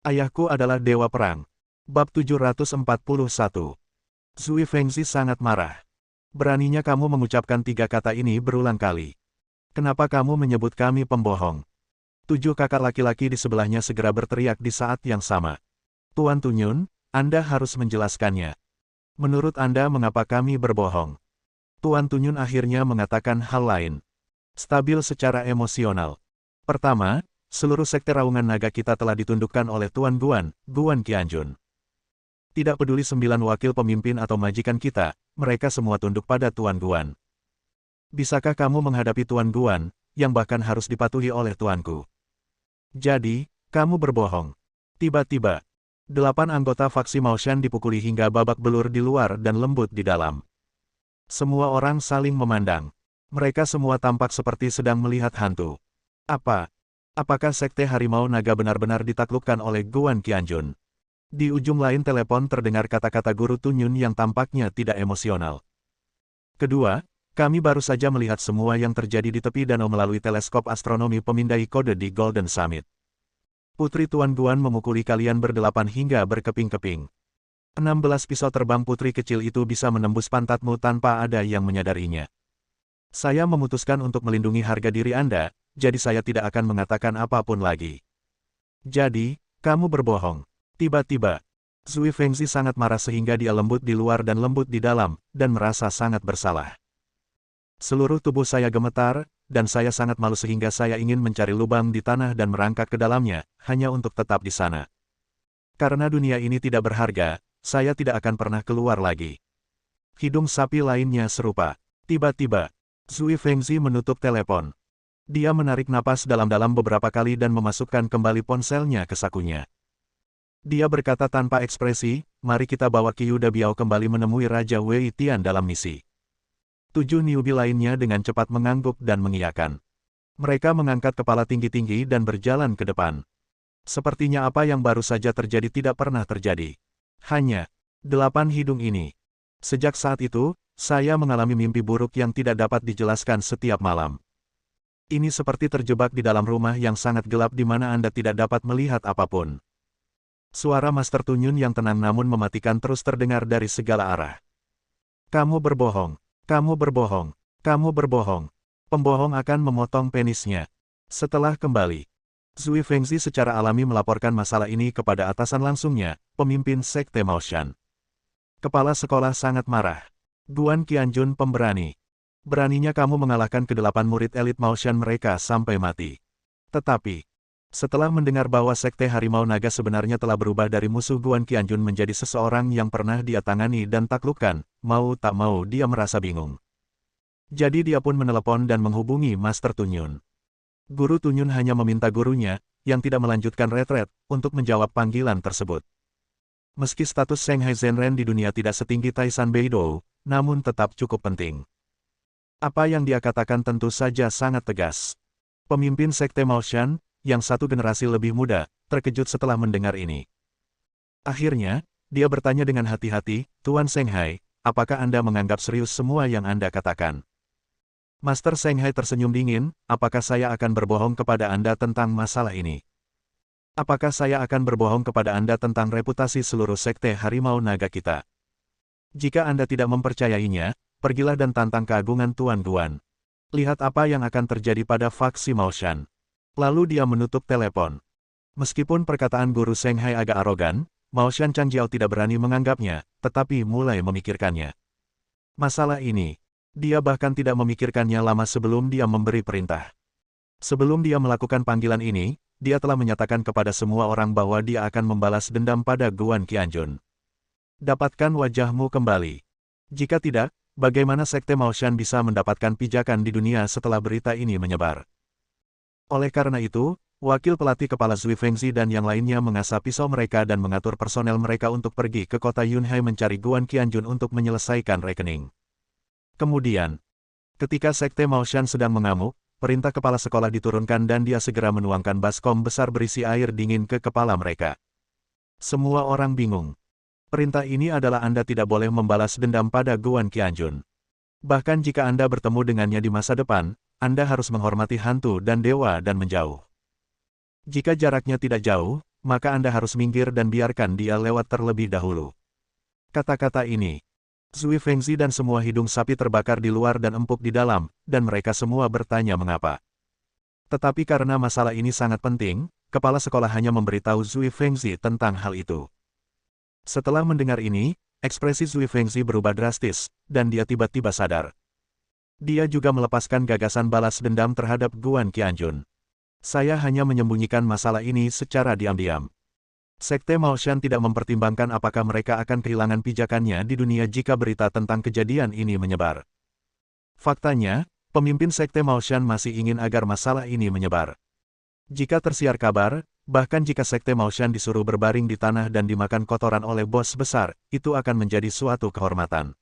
Ayahku adalah dewa perang. Bab 741. Zui Fengzi sangat marah. Beraninya kamu mengucapkan 3 kata ini berulang kali. Kenapa kamu menyebut kami pembohong? 7 kakak laki-laki di sebelahnya segera berteriak di saat yang sama. Tuan Tunyun, Anda harus menjelaskannya. Menurut Anda mengapa kami berbohong? Tuan Tunyun akhirnya mengatakan hal lain. Stabil secara emosional. Pertama, seluruh sekte raungan naga kita telah ditundukkan oleh Tuan Guan, Guan Qianjun. Tidak peduli 9 wakil pemimpin atau majikan kita, mereka semua tunduk pada Tuan Guan. Bisakah kamu menghadapi Tuan Guan, yang bahkan harus dipatuhi oleh tuanku? Jadi, kamu berbohong. Tiba-tiba, 8 anggota faksi Maoshan dipukuli hingga babak belur di luar dan lembut di dalam. Semua orang saling memandang. Mereka semua tampak seperti sedang melihat hantu. Apakah sekte harimau naga benar-benar ditaklukkan oleh Guan Qianjun? Di ujung lain telepon terdengar kata-kata guru Tunyun yang tampaknya tidak emosional. Kedua, kami baru saja melihat semua yang terjadi di tepi danau melalui teleskop astronomi pemindai kode di Golden Summit. Putri Tuan Guan memukuli kalian berdelapan hingga berkeping-keping. 16 pisau terbang putri kecil itu bisa menembus pantatmu tanpa ada yang menyadarinya. Saya memutuskan untuk melindungi harga diri Anda, jadi saya tidak akan mengatakan apapun lagi. Jadi, kamu berbohong. Tiba-tiba, Zui Fengzi sangat marah sehingga dia lembut di luar dan lembut di dalam, dan merasa sangat bersalah. Seluruh tubuh saya gemetar, dan saya sangat malu sehingga saya ingin mencari lubang di tanah dan merangkak ke dalamnya, hanya untuk tetap di sana. Karena dunia ini tidak berharga, saya tidak akan pernah keluar lagi. Hidung sapi lainnya serupa. Tiba-tiba, Zui Fengzi menutup telepon. Dia menarik napas dalam-dalam beberapa kali dan memasukkan kembali ponselnya ke sakunya. Dia berkata tanpa ekspresi, mari kita bawa Qiu Dabiao kembali menemui Raja Wei Tian dalam misi. 7 newbie lainnya dengan cepat mengangguk dan mengiyakan. Mereka mengangkat kepala tinggi-tinggi dan berjalan ke depan. Sepertinya apa yang baru saja terjadi tidak pernah terjadi. Hanya 8 hidung ini. Sejak saat itu, saya mengalami mimpi buruk yang tidak dapat dijelaskan setiap malam. Ini seperti terjebak di dalam rumah yang sangat gelap di mana Anda tidak dapat melihat apapun. Suara Master Tunyun yang tenang namun mematikan terus terdengar dari segala arah. Kamu berbohong, kamu berbohong, kamu berbohong. Pembohong akan memotong penisnya. Setelah kembali, Zui Fengzi secara alami melaporkan masalah ini kepada atasan langsungnya, pemimpin sekte Maoshan. Kepala sekolah sangat marah. Guan Qianjun pemberani. Beraninya kamu mengalahkan ke-8 murid elit Maoshan mereka sampai mati. Tetapi, setelah mendengar bahwa sekte harimau naga sebenarnya telah berubah dari musuh Guan Qianjun menjadi seseorang yang pernah dia tangani dan taklukkan, mau tak mau dia merasa bingung. Jadi dia pun menelepon dan menghubungi Master Tunyun. Guru Tunyun hanya meminta gurunya, yang tidak melanjutkan retret, untuk menjawab panggilan tersebut. Meski status Shanghai Zhenren di dunia tidak setinggi Taisan Beidou, namun tetap cukup penting. Apa yang dia katakan tentu saja sangat tegas. Pemimpin sekte Maoshan, yang satu generasi lebih muda, terkejut setelah mendengar ini. Akhirnya, dia bertanya dengan hati-hati, Tuan Shanghai, apakah Anda menganggap serius semua yang Anda katakan? Master Shanghai tersenyum dingin, apakah saya akan berbohong kepada Anda tentang masalah ini? Apakah saya akan berbohong kepada Anda tentang reputasi seluruh sekte harimau naga kita? Jika Anda tidak mempercayainya, pergilah dan tantang keagungan Tuan Guan. Lihat apa yang akan terjadi pada faksi Maoshan. Lalu dia menutup telepon. Meskipun perkataan guru Shanghai agak arogan, Maoshan Changjiao tidak berani menganggapnya, tetapi mulai memikirkannya. Masalah ini, dia bahkan tidak memikirkannya lama sebelum dia memberi perintah. Sebelum dia melakukan panggilan ini, dia telah menyatakan kepada semua orang bahwa dia akan membalas dendam pada Guan Qianjun. Dapatkan wajahmu kembali. Jika tidak, bagaimana sekte Maoshan bisa mendapatkan pijakan di dunia setelah berita ini menyebar? Oleh karena itu, wakil pelatih kepala Zui Fengzi dan yang lainnya mengasah pisau mereka dan mengatur personel mereka untuk pergi ke kota Yunhai mencari Guan Qianjun untuk menyelesaikan rekening. Kemudian, ketika sekte Maoshan sedang mengamuk, perintah kepala sekolah diturunkan dan dia segera menuangkan baskom besar berisi air dingin ke kepala mereka. Semua orang bingung. Perintah ini adalah Anda tidak boleh membalas dendam pada Guan Qianjun. Bahkan jika Anda bertemu dengannya di masa depan, Anda harus menghormati hantu dan dewa dan menjauh. Jika jaraknya tidak jauh, maka Anda harus minggir dan biarkan dia lewat terlebih dahulu. Kata-kata ini, Zui Fengzi dan semua hidung sapi terbakar di luar dan empuk di dalam, dan mereka semua bertanya mengapa. Tetapi karena masalah ini sangat penting, kepala sekolah hanya memberitahu Zui Fengzi tentang hal itu. Setelah mendengar ini, ekspresi Zui Fengzi berubah drastis, dan dia tiba-tiba sadar. Dia juga melepaskan gagasan balas dendam terhadap Guan Qianjun. Saya hanya menyembunyikan masalah ini secara diam-diam. Sekte Maoshan tidak mempertimbangkan apakah mereka akan kehilangan pijakannya di dunia jika berita tentang kejadian ini menyebar. Faktanya, pemimpin Sekte Maoshan masih ingin agar masalah ini menyebar. Jika tersiar kabar, bahkan jika Sekte Maoshan disuruh berbaring di tanah dan dimakan kotoran oleh bos besar, itu akan menjadi suatu kehormatan.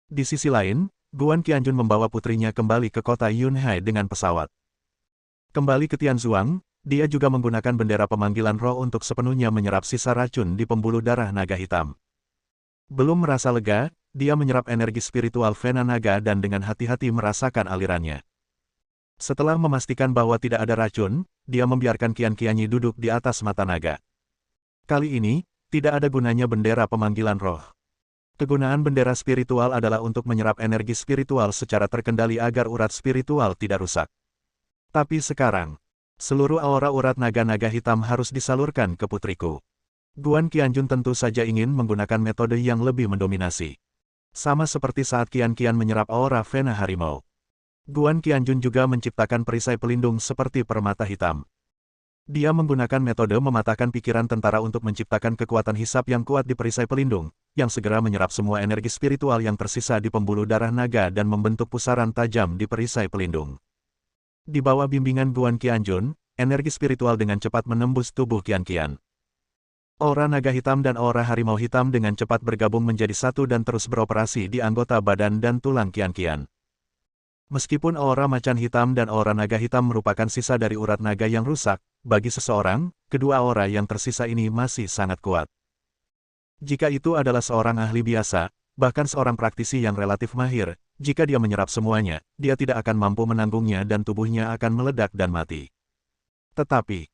Di sisi lain, Guan Qianjun membawa putrinya kembali ke kota Yunhai dengan pesawat. Kembali ke Tianzhuang, dia juga menggunakan bendera pemanggilan roh untuk sepenuhnya menyerap sisa racun di pembuluh darah naga hitam. Belum merasa lega, dia menyerap energi spiritual Vena Naga dan dengan hati-hati merasakan alirannya. Setelah memastikan bahwa tidak ada racun, dia membiarkan Qian Qianyi duduk di atas mata naga. Kali ini, tidak ada gunanya bendera pemanggilan roh. Kegunaan bendera spiritual adalah untuk menyerap energi spiritual secara terkendali agar urat spiritual tidak rusak. Tapi sekarang, seluruh aura urat naga-naga hitam harus disalurkan ke putriku. Guan Qianjun tentu saja ingin menggunakan metode yang lebih mendominasi. Sama seperti saat Qian menyerap aura Vena harimau. Guan Qianjun juga menciptakan perisai pelindung seperti permata hitam. Dia menggunakan metode mematahkan pikiran tentara untuk menciptakan kekuatan hisap yang kuat di perisai pelindung, yang segera menyerap semua energi spiritual yang tersisa di pembuluh darah naga dan membentuk pusaran tajam di perisai pelindung. Di bawah bimbingan Guan Qianjun, energi spiritual dengan cepat menembus tubuh Qian. Aura naga hitam dan aura harimau hitam dengan cepat bergabung menjadi satu dan terus beroperasi di anggota badan dan tulang Qian. Meskipun aura macan hitam dan aura naga hitam merupakan sisa dari urat naga yang rusak, bagi seseorang, kedua aura yang tersisa ini masih sangat kuat. Jika itu adalah seorang ahli biasa, bahkan seorang praktisi yang relatif mahir, jika dia menyerap semuanya, dia tidak akan mampu menanggungnya dan tubuhnya akan meledak dan mati. Tetapi,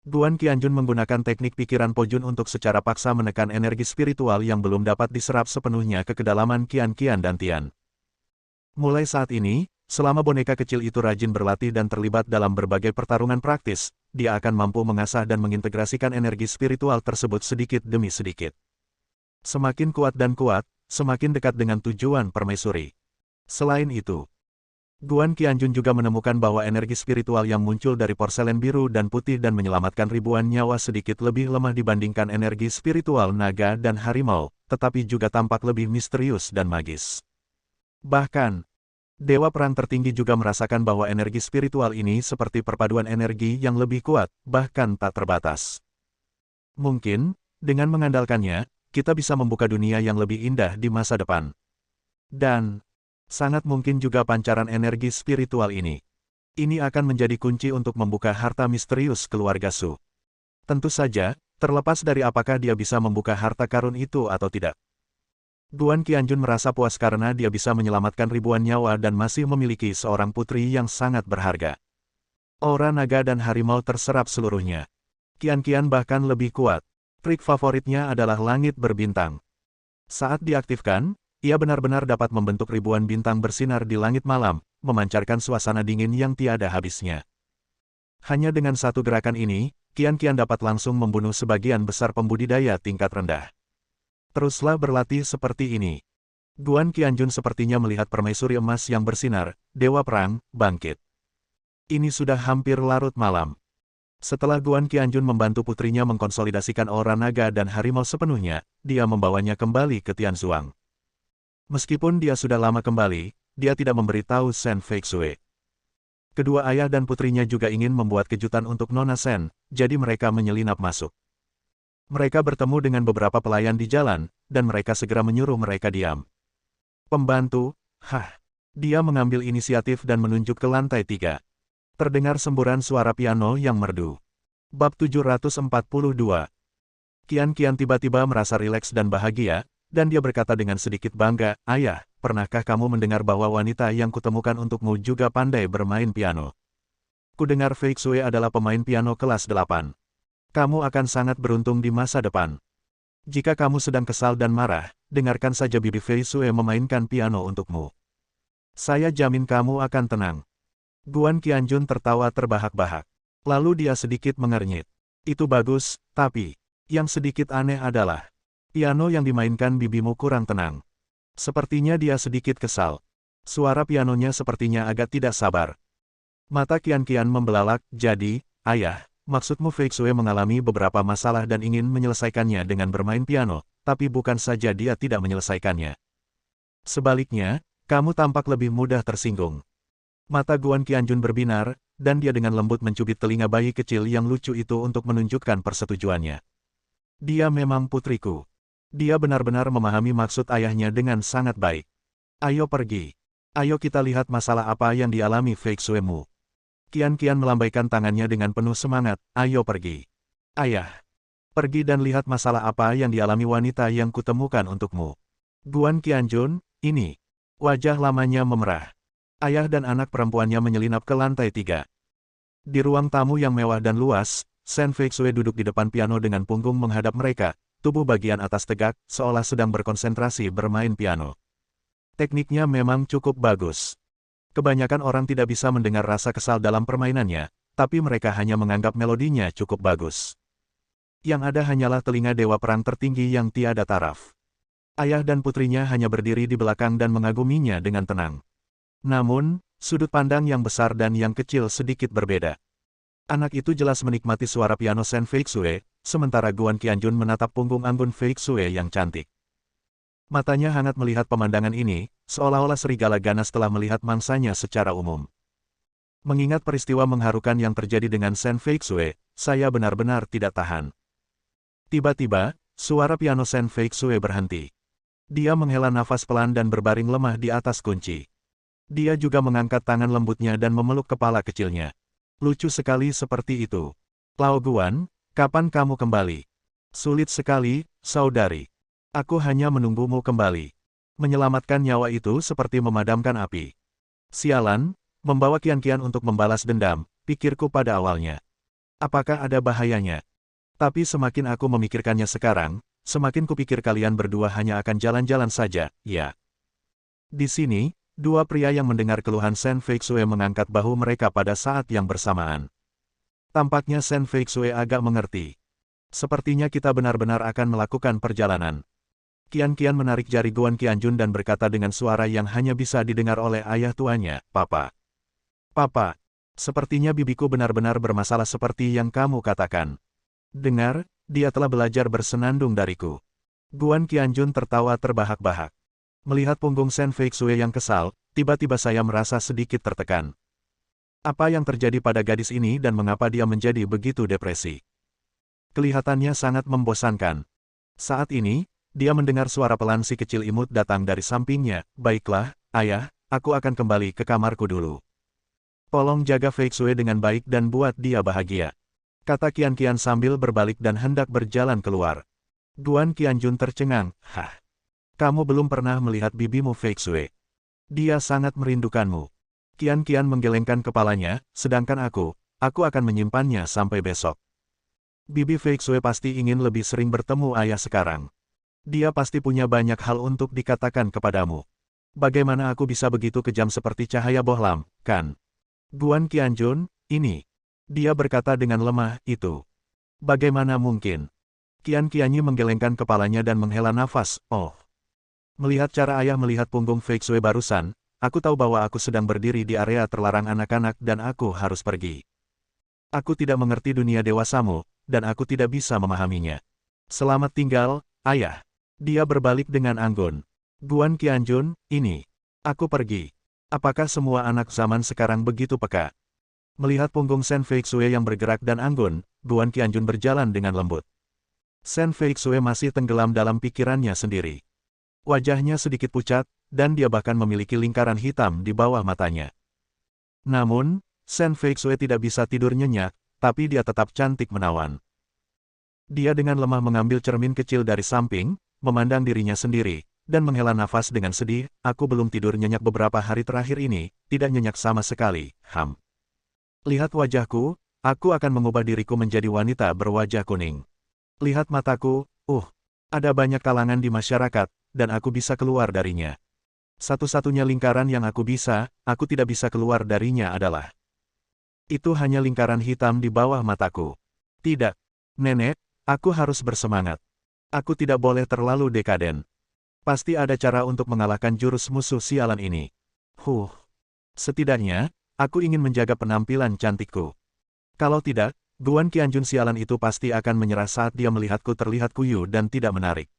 Guan Qianjun menggunakan teknik pikiran Pojun untuk secara paksa menekan energi spiritual yang belum dapat diserap sepenuhnya ke kedalaman Qian dan Tian. Mulai saat ini, selama boneka kecil itu rajin berlatih dan terlibat dalam berbagai pertarungan praktis, dia akan mampu mengasah dan mengintegrasikan energi spiritual tersebut sedikit demi sedikit. Semakin kuat dan kuat, semakin dekat dengan tujuan permaisuri. Selain itu, Guan Qianjun juga menemukan bahwa energi spiritual yang muncul dari porselen biru dan putih dan menyelamatkan ribuan nyawa sedikit lebih lemah dibandingkan energi spiritual naga dan harimau, tetapi juga tampak lebih misterius dan magis. Bahkan, Dewa Perang tertinggi juga merasakan bahwa energi spiritual ini seperti perpaduan energi yang lebih kuat, bahkan tak terbatas. Mungkin, dengan mengandalkannya, kita bisa membuka dunia yang lebih indah di masa depan. Dan, sangat mungkin juga pancaran energi spiritual ini. Ini akan menjadi kunci untuk membuka harta misterius keluarga Su. Tentu saja, terlepas dari apakah dia bisa membuka harta karun itu atau tidak. Guan Qianjun merasa puas karena dia bisa menyelamatkan ribuan nyawa dan masih memiliki seorang putri yang sangat berharga. Aura naga dan harimau terserap seluruhnya. Qian bahkan lebih kuat. Trik favoritnya adalah langit berbintang. Saat diaktifkan, ia benar-benar dapat membentuk ribuan bintang bersinar di langit malam, memancarkan suasana dingin yang tiada habisnya. Hanya dengan satu gerakan ini, Qian dapat langsung membunuh sebagian besar pembudidaya tingkat rendah. Teruslah berlatih seperti ini. Guan Qianjun sepertinya melihat permaisuri emas yang bersinar, Dewa Perang, bangkit. Ini sudah hampir larut malam. Setelah Guan Qianjun membantu putrinya mengkonsolidasikan aura naga dan harimau sepenuhnya, dia membawanya kembali ke Tianzhuang. Meskipun dia sudah lama kembali, dia tidak memberitahu Shen Feixue. Kedua ayah dan putrinya juga ingin membuat kejutan untuk Nona Shen, jadi mereka menyelinap masuk. Mereka bertemu dengan beberapa pelayan di jalan, dan mereka segera menyuruh mereka diam. Pembantu, dia mengambil inisiatif dan menunjuk ke lantai 3. Terdengar semburan suara piano yang merdu. Bab 742. Qian tiba-tiba merasa rileks dan bahagia, dan dia berkata dengan sedikit bangga, "Ayah, pernahkah kamu mendengar bahwa wanita yang kutemukan untukmu juga pandai bermain piano? Kudengar Feixue adalah pemain piano kelas 8. Kamu akan sangat beruntung di masa depan. Jika kamu sedang kesal dan marah, dengarkan saja Bibi Fei Sue memainkan piano untukmu. Saya jamin kamu akan tenang. Guan Qianjun tertawa terbahak-bahak. Lalu dia sedikit mengernyit. Itu bagus, tapi yang sedikit aneh adalah piano yang dimainkan bibimu kurang tenang. Sepertinya dia sedikit kesal. Suara pianonya sepertinya agak tidak sabar. Mata Qian membelalak, jadi, ayah, maksudmu Fei Xue mengalami beberapa masalah dan ingin menyelesaikannya dengan bermain piano, tapi bukan saja dia tidak menyelesaikannya. Sebaliknya, kamu tampak lebih mudah tersinggung. Mata Guan Qianjun berbinar, dan dia dengan lembut mencubit telinga bayi kecil yang lucu itu untuk menunjukkan persetujuannya. Dia memang putriku. Dia benar-benar memahami maksud ayahnya dengan sangat baik. Ayo pergi. Ayo kita lihat masalah apa yang dialami Fei Xuemu. Qian melambaikan tangannya dengan penuh semangat, ayo pergi. Ayah. Pergi dan lihat masalah apa yang dialami wanita yang kutemukan untukmu. Guan Qianjun, ini. Wajah lamanya memerah. Ayah dan anak perempuannya menyelinap ke lantai 3. Di ruang tamu yang mewah dan luas, Shen Fei Xue duduk di depan piano dengan punggung menghadap mereka, tubuh bagian atas tegak, seolah sedang berkonsentrasi bermain piano. Tekniknya memang cukup bagus. Kebanyakan orang tidak bisa mendengar rasa kesal dalam permainannya, tapi mereka hanya menganggap melodinya cukup bagus. Yang ada hanyalah telinga dewa perang tertinggi yang tiada taraf. Ayah dan putrinya hanya berdiri di belakang dan mengaguminya dengan tenang. Namun, sudut pandang yang besar dan yang kecil sedikit berbeda. Anak itu jelas menikmati suara piano Shen Fei Xue, sementara Guan Qianjun menatap punggung anggun Fei Xue yang cantik. Matanya hangat melihat pemandangan ini, seolah-olah serigala ganas telah melihat mangsanya secara umum. Mengingat peristiwa mengharukan yang terjadi dengan Shen Fei Xue, saya benar-benar tidak tahan. Tiba-tiba, suara piano Shen Fei Xue berhenti. Dia menghela nafas pelan dan berbaring lemah di atas kunci. Dia juga mengangkat tangan lembutnya dan memeluk kepala kecilnya. Lucu sekali seperti itu. Lao Guan, kapan kamu kembali? Sulit sekali, saudari. Aku hanya menunggumu kembali. Menyelamatkan nyawa itu seperti memadamkan api. Sialan, membawa Qian untuk membalas dendam, pikirku pada awalnya. Apakah ada bahayanya? Tapi semakin aku memikirkannya sekarang, semakin kupikir kalian berdua hanya akan jalan-jalan saja, ya. Di sini, dua pria yang mendengar keluhan Shen Fei Xue mengangkat bahu mereka pada saat yang bersamaan. Tampaknya Shen Fei Xue agak mengerti. Sepertinya kita benar-benar akan melakukan perjalanan. Qian menarik jari Guan Qianjun dan berkata dengan suara yang hanya bisa didengar oleh ayah tuanya, Papa. Papa, sepertinya bibiku benar-benar bermasalah seperti yang kamu katakan. Dengar, dia telah belajar bersenandung dariku. Guan Qianjun tertawa terbahak-bahak. Melihat punggung Shen Fei Xue yang kesal, tiba-tiba saya merasa sedikit tertekan. Apa yang terjadi pada gadis ini dan mengapa dia menjadi begitu depresi? Kelihatannya sangat membosankan. Saat ini, dia mendengar suara pelan si kecil imut datang dari sampingnya. Baiklah, ayah, aku akan kembali ke kamarku dulu. Tolong jaga Fei Xue dengan baik dan buat dia bahagia. Kata Qian sambil berbalik dan hendak berjalan keluar. Guan Qianjun tercengang, hah? Kamu belum pernah melihat bibimu Fei Xue. Dia sangat merindukanmu. Qian menggelengkan kepalanya, sedangkan aku akan menyimpannya sampai besok. Bibi Fei Xue pasti ingin lebih sering bertemu ayah sekarang. Dia pasti punya banyak hal untuk dikatakan kepadamu. Bagaimana aku bisa begitu kejam seperti cahaya bohlam, kan? Guan Qianjun, ini. Dia berkata dengan lemah, itu. Bagaimana mungkin? Qian menggelengkan kepalanya dan menghela nafas, oh. Melihat cara ayah melihat punggung Fei Xue barusan, aku tahu bahwa aku sedang berdiri di area terlarang anak-anak dan aku harus pergi. Aku tidak mengerti dunia dewasamu, dan aku tidak bisa memahaminya. Selamat tinggal, ayah. Dia berbalik dengan anggun. Guan Qianjun, ini. Aku pergi. Apakah semua anak zaman sekarang begitu peka? Melihat punggung Shen Fei Xue yang bergerak dan anggun, Guan Qianjun berjalan dengan lembut. Shen Fei Xue masih tenggelam dalam pikirannya sendiri. Wajahnya sedikit pucat, dan dia bahkan memiliki lingkaran hitam di bawah matanya. Namun, Shen Fei Xue tidak bisa tidur nyenyak, tapi dia tetap cantik menawan. Dia dengan lemah mengambil cermin kecil dari samping, memandang dirinya sendiri, dan menghela nafas dengan sedih, aku belum tidur nyenyak beberapa hari terakhir ini, tidak nyenyak sama sekali, Lihat wajahku, aku akan mengubah diriku menjadi wanita berwajah kuning. Lihat mataku, ada banyak kalangan di masyarakat, dan aku bisa keluar darinya. Satu-satunya lingkaran yang aku tidak bisa keluar darinya adalah itu hanya lingkaran hitam di bawah mataku. Tidak, nenek, aku harus bersemangat. Aku tidak boleh terlalu dekaden. Pasti ada cara untuk mengalahkan jurus musuh sialan ini. Setidaknya, aku ingin menjaga penampilan cantikku. Kalau tidak, Guan Qianjun sialan itu pasti akan menyerah saat dia melihatku terlihat kuyu dan tidak menarik.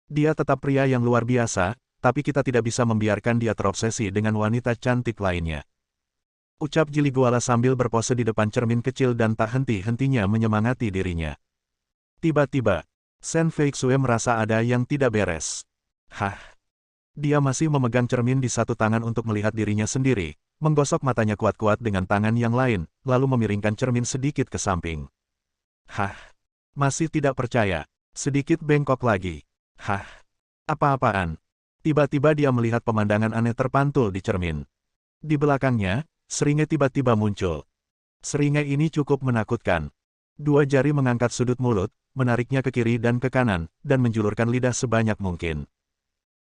Dia tetap pria yang luar biasa, tapi kita tidak bisa membiarkan dia terobsesi dengan wanita cantik lainnya. Ucap Jili Guala sambil berpose di depan cermin kecil dan tak henti-hentinya menyemangati dirinya. Tiba-tiba, Shen Feixue merasa ada yang tidak beres. Dia masih memegang cermin di satu tangan untuk melihat dirinya sendiri, menggosok matanya kuat-kuat dengan tangan yang lain, lalu memiringkan cermin sedikit ke samping. Masih tidak percaya. Sedikit bengkok lagi. Apa-apaan? Tiba-tiba dia melihat pemandangan aneh terpantul di cermin. Di belakangnya, seringai tiba-tiba muncul. Seringai ini cukup menakutkan. Dua jari mengangkat sudut mulut, menariknya ke kiri dan ke kanan, dan menjulurkan lidah sebanyak mungkin.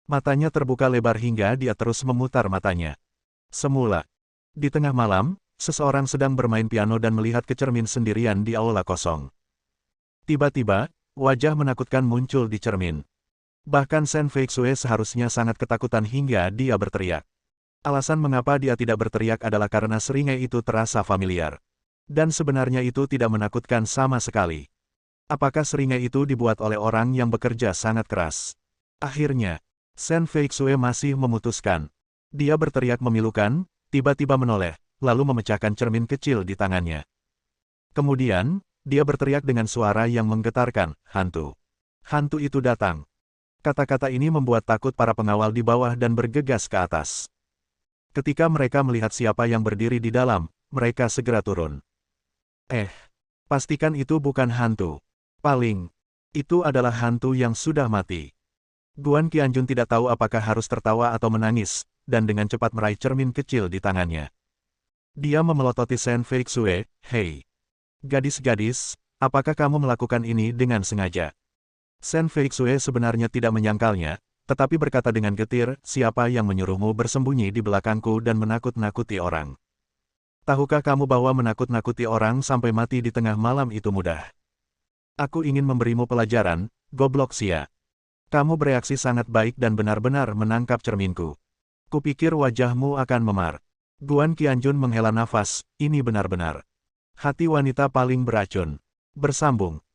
Matanya terbuka lebar hingga dia terus memutar matanya. Semula, di tengah malam, seseorang sedang bermain piano dan melihat ke cermin sendirian di aula kosong. Tiba-tiba, wajah menakutkan muncul di cermin. Bahkan Shen Feixue seharusnya sangat ketakutan hingga dia berteriak. Alasan mengapa dia tidak berteriak adalah karena seringai itu terasa familiar. Dan sebenarnya itu tidak menakutkan sama sekali. Apakah seringai itu dibuat oleh orang yang bekerja sangat keras? Akhirnya, Shen Feixue masih memutuskan. Dia berteriak memilukan, tiba-tiba menoleh, lalu memecahkan cermin kecil di tangannya. Kemudian, dia berteriak dengan suara yang menggetarkan, "Hantu! Hantu itu datang!" Kata-kata ini membuat takut para pengawal di bawah dan bergegas ke atas. Ketika mereka melihat siapa yang berdiri di dalam, mereka segera turun. Pastikan itu bukan hantu. Paling, itu adalah hantu yang sudah mati. Guan Qianjun tidak tahu apakah harus tertawa atau menangis, dan dengan cepat meraih cermin kecil di tangannya. Dia memelototi Shen Feixue, "Hei, gadis-gadis, apakah kamu melakukan ini dengan sengaja?" Shen Feixue sebenarnya tidak menyangkalnya, tetapi berkata dengan getir, "Siapa yang menyuruhmu bersembunyi di belakangku dan menakut-nakuti orang? Tahukah kamu bahwa menakut-nakuti orang sampai mati di tengah malam itu mudah? Aku ingin memberimu pelajaran, goblok sia. Kamu bereaksi sangat baik dan benar-benar menangkap cerminku. Kupikir wajahmu akan memar." Guan Qianjun menghela nafas, ini benar-benar hati wanita paling beracun. Bersambung.